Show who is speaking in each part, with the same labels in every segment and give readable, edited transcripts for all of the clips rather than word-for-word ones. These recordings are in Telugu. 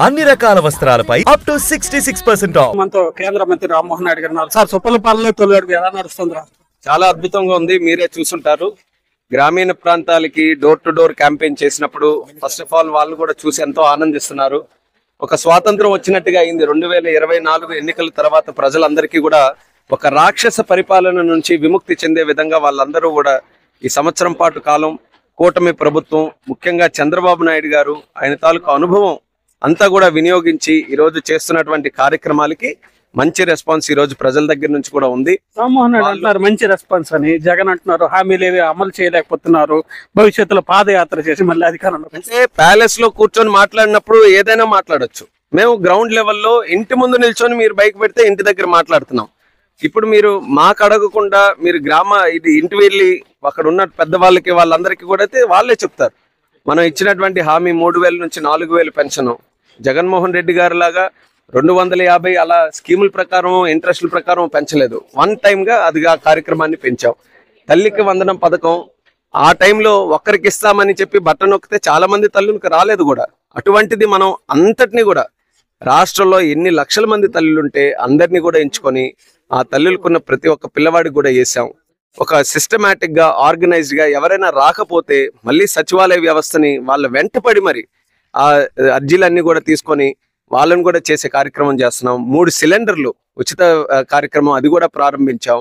Speaker 1: అన్ని రకాల వస్త్రాలపై అప్ టు 66% ఆఫ్.
Speaker 2: మనతో కేంద్ర మంత్రి రామ్మోహన్ నాయుడు గారు ఉన్నారు. సార్, సుపల పాలన తొలి అడుగు ఎలా నడుస్తుంది?
Speaker 3: చాలా అద్భుతంగా ఉంది. మీరే చూసుంటారు. గ్రామీణ ప్రాంతాలకి డోర్ టు డోర్ క్యాంపెయిన్ చేసినప్పుడు ఫస్ట్ ఆఫ్ ఆల్ వాళ్ళు కూడా చూసి ఎంతో ఆనందిస్తున్నారు. ఒక స్వాతంత్రం వచ్చినట్టుగా అయింది. 2024 ఎన్నికల తర్వాత ప్రజలందరికీ కూడా ఒక రాక్షస పరిపాలన నుంచి విముక్తి చెందే విధంగా వాళ్ళందరూ కూడా ఈ సంవత్సరం పాటు కాలం కూటమి ప్రభుత్వం, ముఖ్యంగా చంద్రబాబు నాయుడు గారు ఆయన తాలూకు అనుభవం అంతా కూడా వినియోగించి ఈరోజు చేస్తున్నటువంటి కార్యక్రమాలకి మంచి రెస్పాన్స్ ఈ రోజు ప్రజల దగ్గర నుంచి కూడా ఉంది.
Speaker 2: రామ్మోహన్ నాయుడు అంటున్నారు మంచి రెస్పాన్స్ అని, జగన్ అంటున్నారు హామీలు ఏవి అమలు చేయలేకపోతున్నారు, భవిష్యత్తులో పాదయాత్ర చేసి మళ్ళీ అధికారంలో.
Speaker 3: అంటే ప్యాలెస్ లో కూర్చొని మాట్లాడినప్పుడు ఏదైనా మాట్లాడొచ్చు. మేము గ్రౌండ్ లెవెల్లో ఇంటి ముందు నిల్చొని మీరు బైక్ పెడితే ఇంటి దగ్గర మాట్లాడుతున్నాం. ఇప్పుడు మీరు మాకు అడగకుండా మీరు ఇది ఇంటి వెళ్ళి అక్కడ ఉన్న పెద్దవాళ్ళకి వాళ్ళందరికీ కూడా అయితే వాళ్ళే చెప్తారు. మనం ఇచ్చినటువంటి హామీ 3000 నుంచి 4000 పెన్షన్, జగన్మోహన్ రెడ్డి గారి లాగా 250 అలా స్కీముల ప్రకారం ఇంట్రెస్ట్ల ప్రకారం పెంచలేదు. వన్ టైమ్ గా ఆ కార్యక్రమాన్ని పెంచాం. తల్లికి వందనం పథకం ఆ టైంలో ఒక్కరికి ఇస్తామని చెప్పి బట్టన్ నొక్కితే చాలా మంది తల్లులకు రాలేదు కూడా. అటువంటిది మనం అంతటినీ కూడా రాష్ట్రంలో ఎన్ని లక్షల మంది తల్లులుంటే అందరినీ కూడా ఎంచుకొని ఆ తల్లులకున్న ప్రతి ఒక్క పిల్లవాడికి కూడా వేసాం. ఒక సిస్టమేటిక్ గా ఆర్గనైజ్డ్ గా ఎవరైనా రాకపోతే మళ్ళీ సచివాలయ వ్యవస్థని వాళ్ళ వెంటపడి మరి ఆ అర్జీలన్నీ కూడా తీసుకొని వాళ్ళని కూడా చేసే కార్యక్రమం చేస్తున్నాం. 3 సిలిండర్లు ఉచిత కార్యక్రమం అది కూడా ప్రారంభించాం.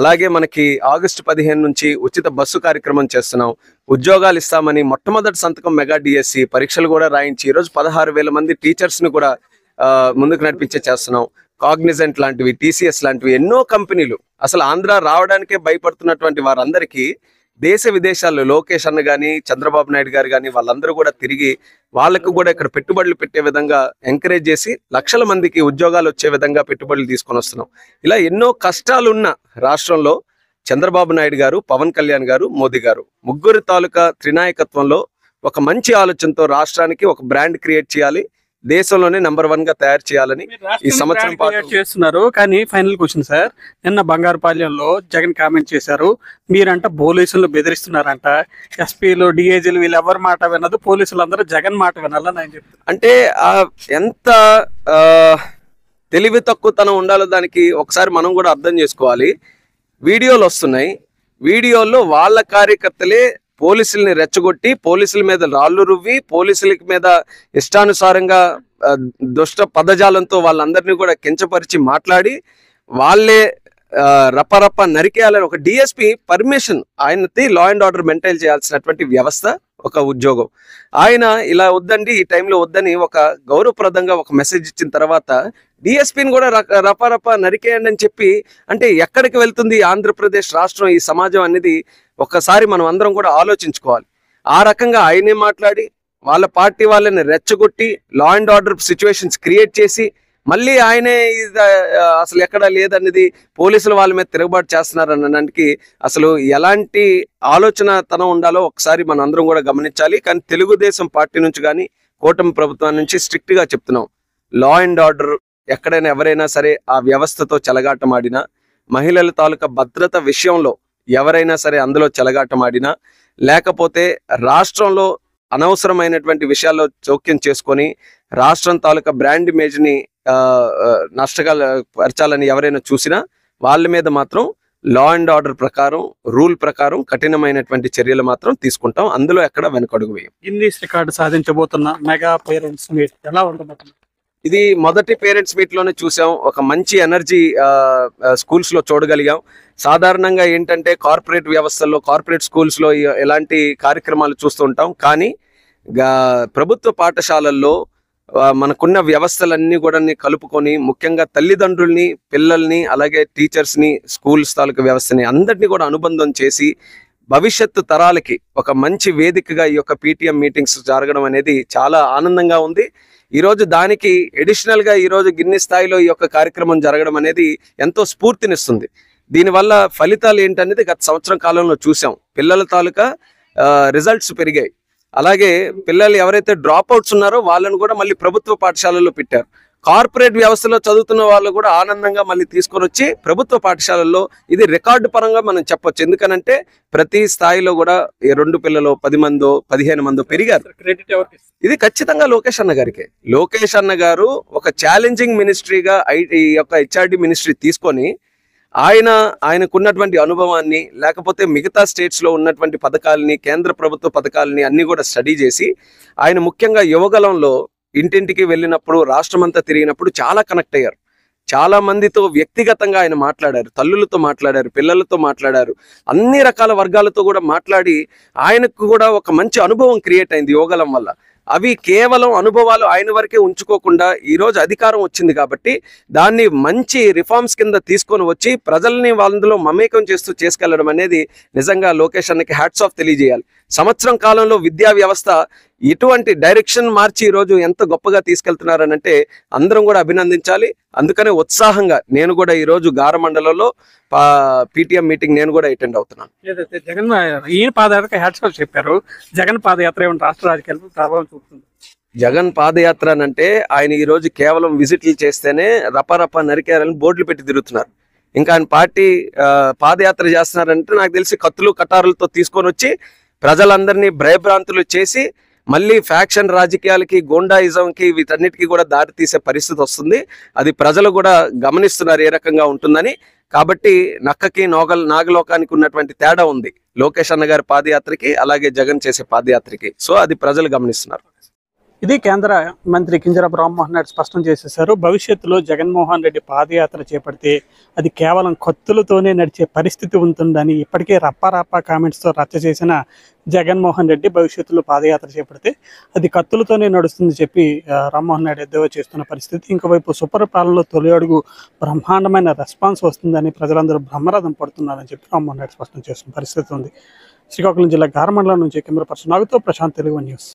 Speaker 3: అలాగే మనకి ఆగస్టు 15 నుంచి ఉచిత బస్సు కార్యక్రమం చేస్తున్నాం. ఉద్యోగాలు ఇస్తామని మొట్టమొదటి సంతకం మెగా డిఎస్సి పరీక్షలు కూడా రాయించి ఈరోజు 16,000 మంది టీచర్స్ ని కూడా ముందుకు నడిపించే చేస్తున్నాం. కాగ్నిజెంట్ లాంటివి, టీసీఎస్ లాంటివి ఎన్నో కంపెనీలు అసలు ఆంధ్ర రావడానికే భయపడుతున్నటువంటి వారందరికీ దేశ విదేశాల్లో లోకేష్ అన్న కానీ చంద్రబాబు నాయుడు గారు కానీ వాళ్ళందరూ కూడా తిరిగి వాళ్ళకు కూడా ఇక్కడ పెట్టుబడులు పెట్టే విధంగా ఎంకరేజ్ చేసి లక్షల మందికి ఉద్యోగాలు వచ్చే విధంగా పెట్టుబడులు తీసుకొని వస్తున్నాం. ఇలా ఎన్నో కష్టాలున్న రాష్ట్రంలో చంద్రబాబు నాయుడు గారు, పవన్ కళ్యాణ్ గారు, మోదీ గారు ముగ్గురు తాలూకా త్రినాయకత్వంలో ఒక మంచి ఆలోచనతో రాష్ట్రానికి ఒక బ్రాండ్ క్రియేట్ చేయాలి, దేశంలోనే నంబర్ 1 గా తయారు చేయాలని ఈ సంవత్సరం పాటు
Speaker 2: చేస్తున్నారు. కానీ ఫైనల్ క్వశ్చన్ సార్, నిన్న బంగారుపాలెంలో జగన్ కామెంట్ చేశారు, మీరంట పోలీసులు బెదిరిస్తున్నారంట, ఎస్పీలు డిఐజీలు వీళ్ళు ఎవరి మాట వినదు, పోలీసులు అందరూ జగన్ మాట వినాలని ఆయన చెప్తారు.
Speaker 3: అంటే ఎంత తెలివి తక్కువతనం ఉండాలో దానికి ఒకసారి మనం కూడా అర్థం చేసుకోవాలి. వీడియోలు వస్తున్నాయి, వీడియోల్లో వాళ్ళ కార్యకర్తలే పోలీసుల్ని రెచ్చగొట్టి పోలీసుల మీద రాళ్లు రువ్వి పోలీసుల మీద ఇష్టానుసారంగా దుష్ట పదజాలంతో వాళ్ళందరినీ కూడా కించపరిచి మాట్లాడి వాళ్ళే రపరప నరికేయాలని ఒక డిఎస్పీ పర్మిషన్, ఆయనది లా అండ్ ఆర్డర్ మెయింటైన్ చేయాల్సినటువంటి వ్యవస్థ, ఒక ఉద్యోగం. ఆయన ఇలా వద్దండి, ఈ టైంలో వద్దని ఒక గౌరవప్రదంగా ఒక మెసేజ్ ఇచ్చిన తర్వాత డిఎస్పీని కూడా రపరప నరికేయండి అని చెప్పి, అంటే ఎక్కడికి వెళ్తుంది ఆంధ్రప్రదేశ్ రాష్ట్రం, ఈ సమాజం అనేది ఒక్కసారి మనం అందరం కూడా ఆలోచించుకోవాలి. ఆ రకంగా ఆయనే మాట్లాడి వాళ్ళ పార్టీ వాళ్ళని రెచ్చగొట్టి లా అండ్ ఆర్డర్ సిచ్యువేషన్స్ క్రియేట్ చేసి మళ్ళీ ఆయనే అసలు ఎక్కడా లేదనేది పోలీసులు వాళ్ళ మీద తిరుగుబాటు చేస్తున్నారు అనడానికి అసలు ఎలాంటి ఆలోచన తనం ఉండాలో ఒకసారి మనం అందరం కూడా గమనించాలి. కానీ తెలుగుదేశం పార్టీ నుంచి కానీ కూటమి ప్రభుత్వం నుంచి స్ట్రిక్ట్ గా చెప్తున్నాం, లా అండ్ ఆర్డర్ ఎక్కడైనా ఎవరైనా సరే ఆ వ్యవస్థతో చెలగాటమాడినా, మహిళల తాలూకా భద్రత విషయంలో ఎవరైనా సరే అందులో చెలగాటమాడినా, లేకపోతే రాష్ట్రంలో అనవసరమైనటువంటి విషయాల్లో జోక్యం చేసుకొని రాష్ట్రం తాలూకా బ్రాండ్ ఇమేజ్ ని నష్టపరచాలని ఎవరైనా చూసినా వాళ్ళ మీద మాత్రం లా అండ్ ఆర్డర్ ప్రకారం, రూల్ ప్రకారం కఠినమైనటువంటి చర్యలు మాత్రం తీసుకుంటాం. అందులో ఎక్కడ వెనకడుగు వేయం.
Speaker 2: గిన్నీస్ రికార్డు సాధించబోతున్న మెగా పేరెంట్స్ మీట్ ఎలా ఉండబోతుంది?
Speaker 3: ఇది మొదటి పేరెంట్స్ మీట్ లోనే చూసాం. ఒక మంచి ఎనర్జీ స్కూల్స్ లో చూడగలిగాం. సాధారణంగా ఏంటంటే కార్పొరేట్ వ్యవస్థల్లో, కార్పొరేట్ స్కూల్స్ లో ఎలాంటి కార్యక్రమాలు చూస్తూ ఉంటాం. కానీ ప్రభుత్వ పాఠశాలల్లో మనకున్న వ్యవస్థలన్నీ కూడా కలుపుకొని ముఖ్యంగా తల్లిదండ్రుల్ని, పిల్లల్ని, అలాగే టీచర్స్ ని, స్కూల్స్ తాలూకు వ్యవస్థని అందరినీ కూడా అనుబంధం చేసి భవిష్యత్తు తరాలకి ఒక మంచి వేదికగా ఈ యొక్క పీటీఎం మీటింగ్స్ జరగడం అనేది చాలా ఆనందంగా ఉంది. ఈరోజు దానికి అడిషనల్ గా ఈరోజు గిన్ని స్థాయిలో ఈ యొక్క కార్యక్రమం జరగడం అనేది ఎంతో స్ఫూర్తినిస్తుంది. దీనివల్ల ఫలితాలు ఏంటనేది గత సంవత్సరం కాలంలో చూసాం. పిల్లల తాలూకా రిజల్ట్స్ పెరిగాయి. అలాగే పిల్లలు ఎవరైతే డ్రాప్ అవుట్స్ ఉన్నారో వాళ్ళను కూడా మళ్ళీ ప్రభుత్వ పాఠశాలల్లో పెట్టారు. కార్పొరేట్ వ్యవస్థలో చదువుతున్న వాళ్ళు కూడా ఆనందంగా మళ్ళీ తీసుకొని వచ్చి ప్రభుత్వ పాఠశాలల్లో ఇది రికార్డు పరంగా మనం చెప్పొచ్చు. ఎందుకనంటే ప్రతి స్థాయిలో కూడా 2 పిల్లలు 10 మందో 15 మందో పెరిగారు.
Speaker 2: క్రెడిట్ ఎవరికి?
Speaker 3: ఇది ఖచ్చితంగా లోకేష్ అన్న గారికి. లోకేష్ అన్న గారు ఒక ఛాలెంజింగ్ మినిస్ట్రీగా ఈ యొక్క హెచ్ఆర్డి మినిస్ట్రీ తీసుకొని ఆయనకున్నటువంటి అనుభవాన్ని, లేకపోతే మిగతా స్టేట్స్ లో ఉన్నటువంటి పథకాలని, కేంద్ర ప్రభుత్వ పథకాలని అన్ని కూడా స్టడీ చేసి ఆయన ముఖ్యంగా యువగలంలో ఇంటింటికి వెళ్ళినప్పుడు, రాష్ట్రమంతా తిరిగినప్పుడు చాలా కనెక్ట్ అయ్యారు. చాలా మందితో వ్యక్తిగతంగా ఆయన మాట్లాడారు, తల్లులతో మాట్లాడారు, పిల్లలతో మాట్లాడారు, అన్ని రకాల వర్గాలతో కూడా మాట్లాడి ఆయనకు కూడా ఒక మంచి అనుభవం క్రియేట్ అయింది యువగలం వల్ల. అవి కేవలం అనుభవాలు ఆయన వరకే ఉంచుకోకుండా ఈరోజు అధికారం వచ్చింది కాబట్టి దాన్ని మంచి రిఫార్మ్స్ కింద తీసుకొని వచ్చి ప్రజల్ని వాళ్ళలో మమేకం చేస్తూ చేసుకెళ్లడం అనేది నిజంగా లోకేష్ అన్నకి హ్యాట్స్ ఆఫ్ తెలియజేయాలి. సంవత్సరం కాలంలో విద్యా వ్యవస్థ ఇటువంటి డైరెక్షన్ మార్చి ఈరోజు ఎంత గొప్పగా తీసుకెళ్తున్నారనంటే అందరం కూడా అభినందించాలి. అందుకనే ఉత్సాహంగా నేను కూడా ఈరోజు గారమండలంలో పీటీఎం మీటింగ్ నేను కూడా అటెండ్ అవుతున్నాను.
Speaker 2: ఏదైతే జగన్ ఈయన పాదయాత్రకు హ్యాట్స్ ఆఫ్ చెప్పారు, జగన్ పాదయాత్ర ఏమైనా రాష్ట్ర రాజకీయాలకు ప్రభావం చూపుతుంది?
Speaker 3: జగన్ పాదయాత్ర అంటే ఆయన ఈ రోజు కేవలం విజిట్లు చేస్తేనే రపరప నరికేయాలని బోర్డులు పెట్టి తిరుగుతున్నారు. ఇంకా ఆయన పార్టీ పాదయాత్ర చేస్తున్నారంటే నాకు తెలిసి కత్తులు కటారులతో తీసుకొని వచ్చి ప్రజలందరినీ భయభ్రాంతులు చేసి మళ్ళీ ఫ్యాక్షన్ రాజకీయాలకి, గోండాయిజంకి, వీటన్నిటికీ కూడా దారి తీసే పరిస్థితి వస్తుంది. అది ప్రజలు కూడా గమనిస్తున్నారు ఏ రకంగా ఉంటుందని. కాబట్టి నక్కకి నాగలోకానికి ఉన్నటువంటి తేడా ఉంది లోకేష్ అన్న గారి పాదయాత్రకి, అలాగే జగన్ చేసే పాదయాత్రకి. సో అది ప్రజలు గమనిస్తున్నారు.
Speaker 2: ఇది కేంద్ర మంత్రి కింజరాపు రామ్మోహన్ రెడ్డి స్పష్టం చేసేశారు. భవిష్యత్తులో జగన్మోహన్ రెడ్డి పాదయాత్ర చేపడితే అది కేవలం కత్తులతోనే నడిచే పరిస్థితి ఉంటుందని ఇప్పటికే రప్పారప్ప కామెంట్స్తో రచ్చ చేసిన జగన్మోహన్ రెడ్డి భవిష్యత్తులో పాదయాత్ర చేపడితే అది కత్తులతోనే నడుస్తుంది చెప్పి రామ్మోహన్ రెడ్డి ఎద్దేవా చేస్తున్న పరిస్థితి. ఇంకోవైపు సుపరిపాలనలో తొలి అడుగు బ్రహ్మాండమైన రెస్పాన్స్ వస్తుందని ప్రజలందరూ బ్రహ్మరథం పడుతున్నారని చెప్పి రామ్మోహన్ రెడ్డి స్పష్టం చేస్తున్న పరిస్థితి ఉంది. శ్రీకాకుళం జిల్లా గారమండలం నుంచి కెమెరా పర్సన్ నాగుతో ప్రశాంత్, తెలుగు న్యూస్.